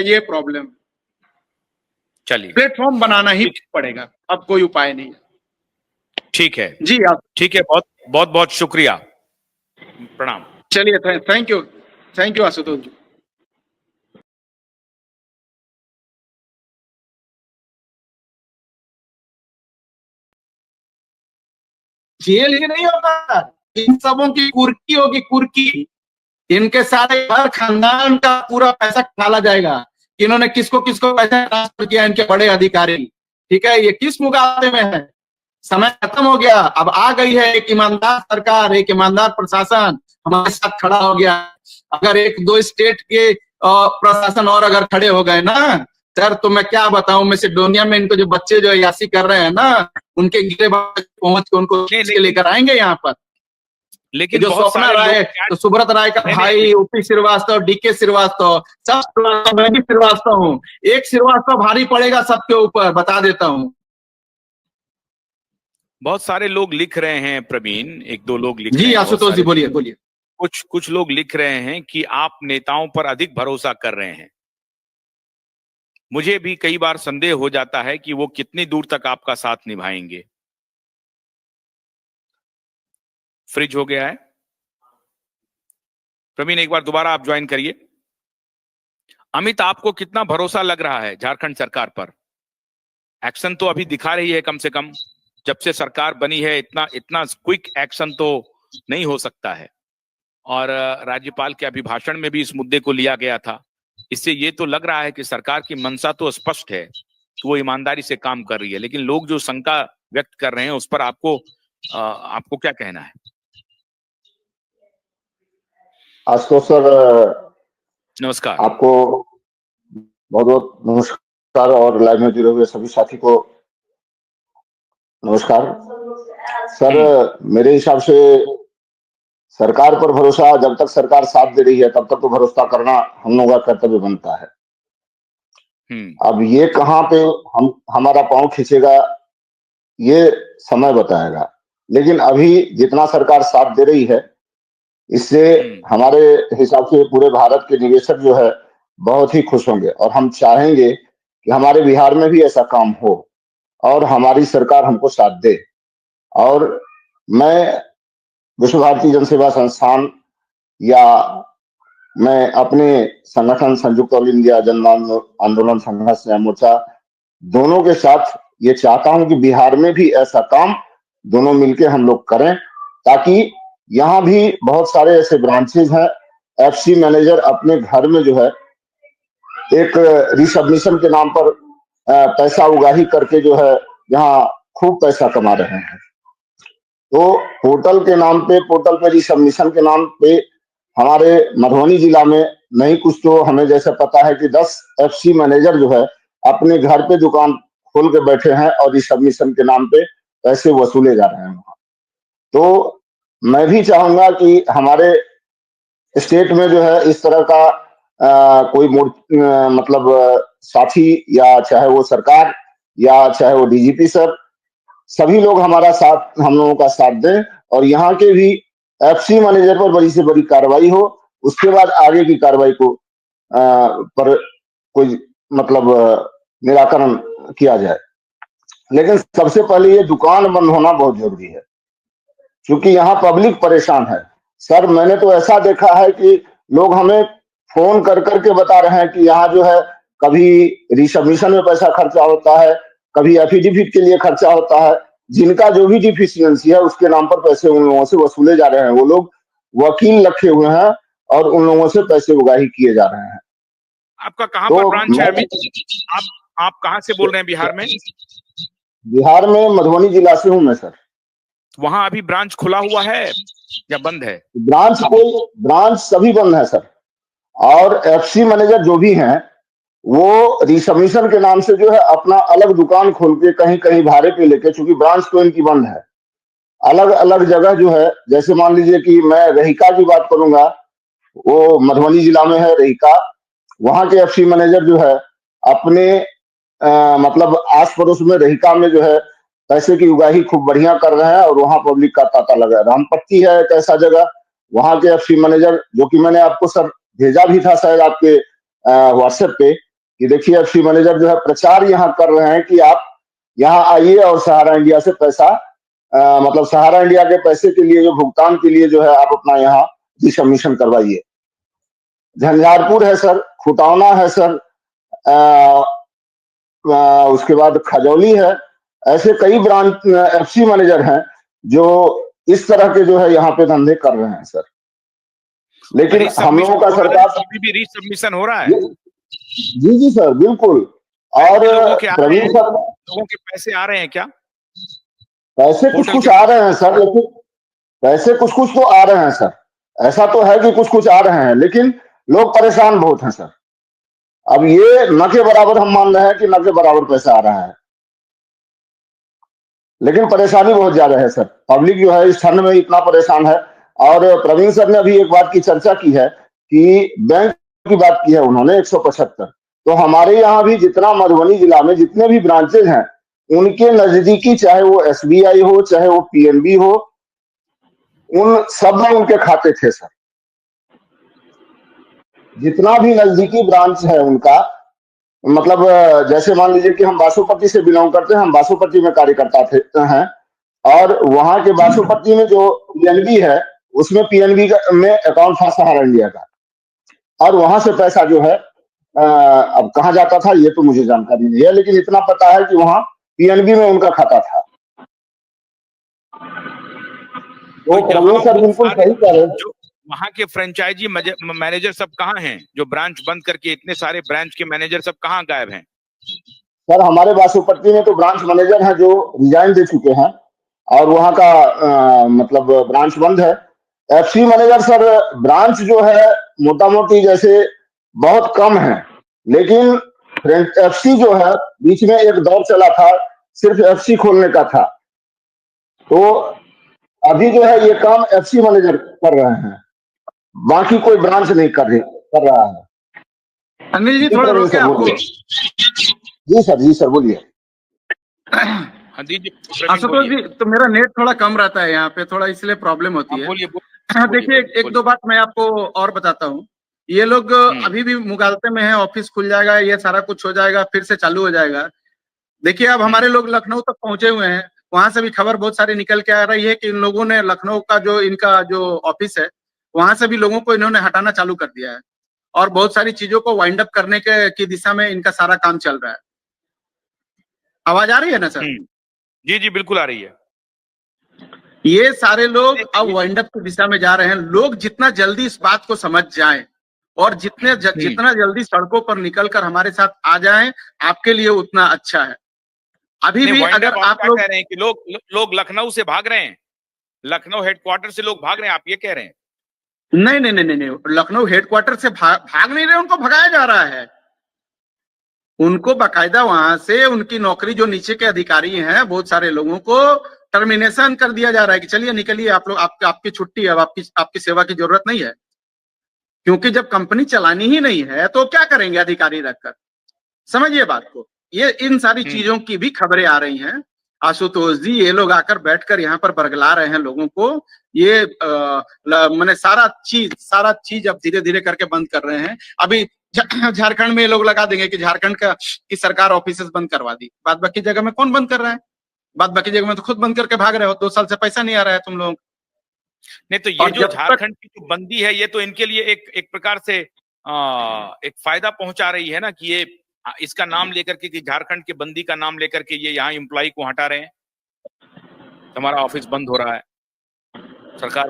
ये प्रॉब्लम। चलिए, प्लेटफॉर्म बनाना ही पड़ेगा, अब कोई उपाय नहीं है। ठीक है जी आप, ठीक है, बहुत बहुत बहुत शुक्रिया, प्रणाम। चलिए, thank you Ashutosh ji. Jail ही नहीं होता, इन सबों की कुर्की होगी, कुर्की। इनके सारे हर खानदान का पूरा पैसा डाला जाएगा, इन्होंने किसको किसको पैसा ट्रांसफर किया, इनके बड़े अधिकारी। ठीक है, ये किस मुकाबले में है? समय खत्म हो गया, अब आ गई है एक ईमानदार सरकार, एक ईमानदार प्रशासन हमारे साथ खड़ा हो गया। अगर एक दो स्टेट के प्रशासन और अगर खड़े हो गए ना सर, तो मैं क्या बताऊं, मैसेडोनिया में इनको जो बच्चे जो यासी कर रहे हैं ना, उनके गिरे पहुंच के उनको लेकर आएंगे यहाँ पर। लेकिन जो स्वप्ना राय, तो सुब्रत राय का भाई ओपी श्रीवास्तव, डीके श्रीवास्तव, सब मैं भी श्रीवास्तव हूँ। एक श्रीवास्तव भारी पड़ेगा सबके ऊपर, बता देता हूँ। बहुत सारे लोग लिख रहे हैं प्रवीण, एक दो लोग लिख रहे जी हैं। आशुतोष जी बोलिए बोलिए। कुछ लोग लिख रहे हैं कि आप नेताओं पर अधिक भरोसा कर रहे हैं। मुझे भी कई बार संदेह हो जाता है कि वो कितनी दूर तक आपका साथ निभाएंगे। फ्रिज हो गया है प्रवीण, एक बार दोबारा आप ज्वाइन करिए। अमित, आपको कितना भरोसा लग रहा है झारखंड सरकार पर? एक्शन तो अभी दिखा रही है, कम से कम जब से सरकार बनी है इतना क्विक एक्शन तो नहीं हो सकता है। और राज्यपाल के अभिभाषण में भी इस मुद्दे को लिया गया था। इससे ये तो लग रहा है कि सरकार की मंशा तो स्पष्ट है कि वो ईमानदारी से काम कर रही है, लेकिन लोग जो शंका व्यक्त कर रहे हैं उस पर आपको क्या कहना है? आशुतोष सर नमस्कार। आपको बहुत बहुत नमस्कार, और लाइव में जुड़े हुए सभी साथी को नमस्कार। सर मेरे हिसाब से सरकार पर भरोसा, जब तक सरकार साथ दे रही है तब तक तो भरोसा करना हम लोगों का कर्तव्य बनता है। अब ये कहाँ पे हमारा पांव खींचेगा ये समय बताएगा, लेकिन अभी जितना सरकार साथ दे रही है इससे हमारे हिसाब से पूरे भारत के निवेशक जो है बहुत ही खुश होंगे, और हम चाहेंगे कि हमारे बिहार में भी ऐसा काम हो और हमारी सरकार हमको साथ दे। और मैं विश्व भारती जन सेवा संस्थान या मैं अपने संगठन संयुक्त ऑल इंडिया जन आंदोलन संघर्ष न्याय मोर्चा दोनों के साथ ये चाहता हूं कि बिहार में भी ऐसा काम दोनों मिलके हम लोग करें, ताकि यहाँ भी बहुत सारे ऐसे ब्रांचेज हैं। एफसी मैनेजर अपने घर में जो है एक रिसबमिशन के नाम पर पैसा उगाही करके जो है यहाँ खूब पैसा कमा रहे हैं। तो पोर्टल पे रिसबमिशन के नाम पे हमारे मधुबनी जिला में नहीं कुछ तो हमें जैसे पता है कि 10 एफसी मैनेजर जो है अपने घर पे दुकान खोल के बैठे हैं और रिसबमिशन के नाम पे पैसे वसूले जा रहे हैं वहां। तो मैं भी चाहूंगा कि हमारे स्टेट में जो है इस तरह का कोई मतलब साथी, या चाहे वो सरकार या चाहे वो डीजीपी सर, सभी लोग हमारा साथ, हम लोगों का साथ दें और यहाँ के भी एफसी मैनेजर पर बड़ी से बड़ी कार्रवाई हो। उसके बाद आगे की कार्रवाई को पर कोई मतलब निराकरण किया जाए। लेकिन सबसे पहले ये दुकान बंद होना बहुत जरूरी है, क्योंकि यहाँ पब्लिक परेशान है। सर मैंने तो ऐसा देखा है कि लोग हमें फोन कर करके बता रहे हैं कि यहाँ जो है कभी रिसबमिशन में पैसा खर्चा होता है, कभी एफिडेविट के लिए खर्चा होता है। जिनका जो भी डिफिशियंसी है उसके नाम पर पैसे उन लोगों से वसूले जा रहे हैं। वो लोग वकील रखे हुए हैं और उन लोगों से पैसे उगाही किए जा रहे हैं। आपका कहाँ पर ब्रांच है अमित? आप कहाँ से बोल रहे हैं बिहार में? बिहार में मधुबनी जिला से हूँ मैं सर। वहां अभी ब्रांच खुला हुआ है या बंद है? ब्रांच सभी बंद है सर। और एफसी मैनेजर जो भी हैं वो रिसबमिशन के नाम से जो है अपना अलग दुकान खोल के कहीं कहीं भाड़े पे लेके, चूंकि ब्रांच तो इनकी बंद है, अलग अलग जगह जो है, जैसे मान लीजिए कि मैं रहिका की बात करूंगा, वो मधुबनी जिला में है रहिका। वहां के एफसी मैनेजर जो है अपने मतलब आस पड़ोस में रहिका में जो है पैसे की उगाही खूब बढ़िया कर रहे हैं और वहां पब्लिक का तांता लगा है। रामपट्टी है एक ऐसा जगह, वहां के एफसी मैनेजर, जो कि मैंने आपको सर भेजा भी था शायद आपके व्हाट्सएप पे, कि देखिए एफसी मैनेजर जो है प्रचार यहाँ कर रहे हैं कि आप यहाँ आइए और सहारा इंडिया से पैसा मतलब सहारा इंडिया के पैसे के लिए जो भुगतान के लिए जो है आप अपना यहाँ सबमिशन करवाइए। झंझारपुर है सर, खुटौना है सर, उसके बाद खजौली है, ऐसे कई ब्रांच एफसी मैनेजर हैं जो इस तरह के जो है यहाँ पे धंधे कर रहे हैं सर। लेकिन हम लोगों का सरकार अभी भी रीसबमिशन हो रहा है। जी जी सर बिल्कुल। और प्रवीण सर, लोगों के पैसे आ रहे हैं क्या? पैसे कुछ कुछ आ रहे हैं सर, लेकिन पैसे कुछ कुछ तो आ रहे हैं सर, ऐसा तो है कि कुछ कुछ आ रहे हैं, लेकिन लोग परेशान बहुत हैं सर। अब ये न के बराबर हम मान रहे हैं कि न के बराबर पैसा आ रहा है, लेकिन परेशानी बहुत ज्यादा है सर। पब्लिक जो है इस ठंड में इतना परेशान है। और प्रवीण सर ने अभी एक बात की चर्चा की है कि बैंक की बात की है उन्होंने 175, तो हमारे यहाँ भी जितना मधुबनी जिला में जितने भी ब्रांचेज हैं उनके नजदीकी, चाहे वो एसबीआई हो चाहे वो पीएनबी हो, उन सब में उनके खाते थे सर। जितना भी नजदीकी ब्रांच है उनका, मतलब जैसे मान लीजिए कि हम बासोपट्टी से बिलोंग करते हैं, हम बासोपट्टी में कार्यकर्ता हैं, और वहां के बासोपट्टी में जो पीएनबी है उसमें पीएनबी में अकाउंट था सहारा इंडिया का, और वहां से पैसा जो है अब कहाँ जाता था ये तो मुझे जानकारी नहीं है, लेकिन इतना पता है कि वहां पीएनबी में उनका खाता था। वो प्रवीण सर बिल्कुल सही कह रहे हैं। वहां के फ्रेंचाइजी मैनेजर सब कहाँ हैं? जो ब्रांच बंद करके इतने सारे ब्रांच के मैनेजर सब कहाँ गायब हैं? सर हमारे बासोपट्टी में तो ब्रांच मैनेजर हैं जो रिजाइन दे चुके हैं और वहां का मतलब ब्रांच बंद है। एफसी मैनेजर सर ब्रांच जो है मोटा मोटी जैसे बहुत कम है, लेकिन एफसी जो है बीच में एक दौर चला था सिर्फ एफसी खोलने का था, तो अभी जो है ये काम एफसी मैनेजर कर रहे हैं, बाकी कोई ब्रांच नहीं कर रहा है। अनिल जी थोड़ा रोके आपको। जी सर बोलिए। आशुतोष जी, तो मेरा नेट थोड़ा कम रहता है यहाँ पे, थोड़ा इसलिए प्रॉब्लम होती है। देखिए एक दो बात मैं आपको और बताता हूँ। ये लोग अभी भी मुगालते में है, ऑफिस खुल जाएगा, ये सारा कुछ हो जाएगा, फिर से चालू हो जाएगा। देखिए अब हमारे लोग लखनऊ तक पहुंचे हुए हैं, वहां से भी खबर बहुत सारी निकल के आ रही है कि इन लोगों ने लखनऊ का जो इनका जो ऑफिस है वहां से भी लोगों को इन्होंने हटाना चालू कर दिया है, और बहुत सारी चीजों को वाइंड अप करने की दिशा में इनका सारा काम चल रहा है। आवाज आ रही है ना सर? जी जी बिल्कुल आ रही है। ये सारे लोग अब वाइंड अप की दिशा में जा रहे हैं। लोग जितना जल्दी इस बात को समझ जाएं और जितना जल्दी सड़कों पर निकलकर हमारे साथ आ जाएं, आपके लिए उतना अच्छा है। अभी भी अगर आप लोग कह रहे हैं कि लोग लखनऊ से भाग रहे हैं, लखनऊ हेडक्वार्टर से लोग भाग रहे हैं, आप ये कह रहे हैं? नहीं, लखनऊ हेडक्वार्टर से भाग नहीं रहे, उनको भगाया जा रहा है। उनको बाकायदा वहां से उनकी नौकरी, जो नीचे के अधिकारी हैं, बहुत सारे लोगों को टर्मिनेशन कर दिया जा रहा है कि चलिए निकलिए आप लोग, आपकी छुट्टी है, अब आपकी सेवा की जरूरत नहीं है। क्योंकि जब कंपनी चलानी ही नहीं है तो क्या करेंगे अधिकारी रखकर? समझिए बात को। ये इन सारी चीजों की भी खबरें आ रही हैं आशुतोष जी। ये लोग आकर बैठकर यहाँ पर बरगला रहे हैं लोगों को। ये मैंने सारा चीज अब धीरे धीरे करके बंद कर रहे हैं। अभी झारखंड में ये लोग लगा देंगे कि झारखंड की सरकार ऑफिस बंद करवा दी। बाद बाकी जगह में कौन बंद कर रहा है? बाद बाकी जगह में तो खुद बंद करके भाग रहे हो। 2 साल से पैसा नहीं आ रहा है तुम लोग। नहीं तो ये जो झारखंड की जो बंदी है, ये तो इनके लिए एक प्रकार से एक फायदा पहुंचा रही है ना, कि ये इसका नाम लेकर के, कि झारखंड के बंदी का नाम लेकर के ये यहाँ एम्प्लॉय को हटा रहे हैं, हमारा ऑफिस बंद हो रहा है। सरकार